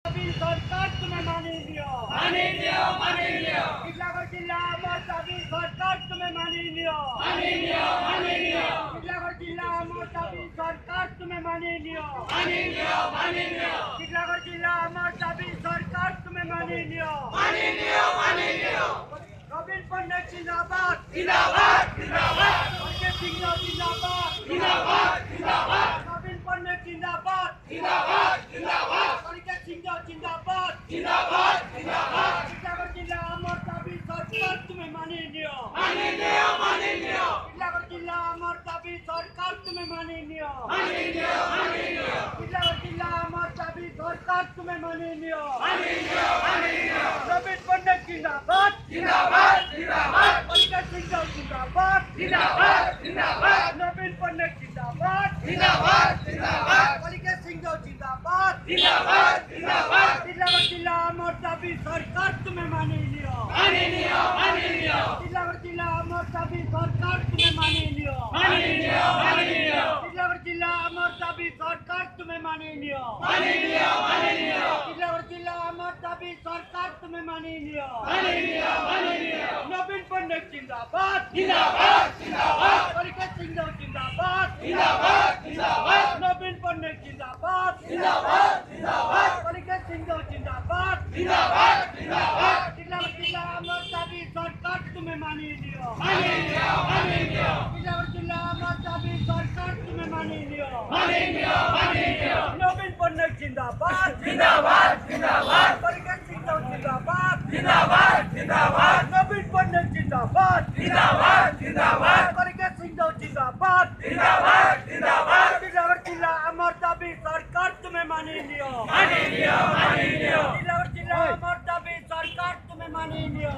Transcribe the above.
सरकार तुम्हें मानी लियो किल्लागढ़ जिला अमर दाबी सरकार तुम्हें मानी लियो किल्लागढ़ जिला अमर दाबी सरकार तुम्हें मानी लियो किल्लागढ़ जिला अमर दाबी सरकार तुम्हें मानी लियो रवीन पंडित जिंदाबाद उनके सिंह जिंदाबाद रवीन पंडित जिंदाबाद उनके सिंह जिंदाबाद किल्लागढ़ जिला अमर दाबी सरकार तुम्हें मानी लियो किल्लागढ़ जिला अमर दाबी सरकार तुम्हें मानी लियो किल्लागढ़ जिला अमर दाबी सरकार तुम्हें मानी लियो रवीन पंडित जिंदाबाद उनके सिंह जिंदाबाद रवीन पंडित जिंदाबाद उनके सिंह जिंदाबाद किल्लागढ़ जिला अमर दाबी सरकार तुम्हें मानी लियो किल्लागढ़ जिला अमर दाबी सरकार तुम्हें मानी लियो किल्लागढ़ जिला अमर दाबी सरकार तुम्हें मानी लियो किल्लागढ़ जिला अमर दाबी सरकार तुम्हें मानी लियो रवीन पंडित जिंदाबाद उनके सिंह जिंदाबाद रवीन पंडित जिंदाबाद उनके सिंह जिंदाबाद किल्लागढ़ जिला अमर दाबी सरकार तुम्हें मानी लियो किल्लागढ़ जिला अमर दाबी सरकार तुम्हें मानी लियो रवीन पंडित जिंदाबाद उनके सिंह जिंदाबाद रवीन पंडित जिंदाबाद उनके सिंह जिंदाबाद किल्लागढ़ जिला अमर दाबी सरकार तुम्हें मानी लियो किल्लागढ़ जिला अमर दाबी सरकार तुम्हें मानी लियो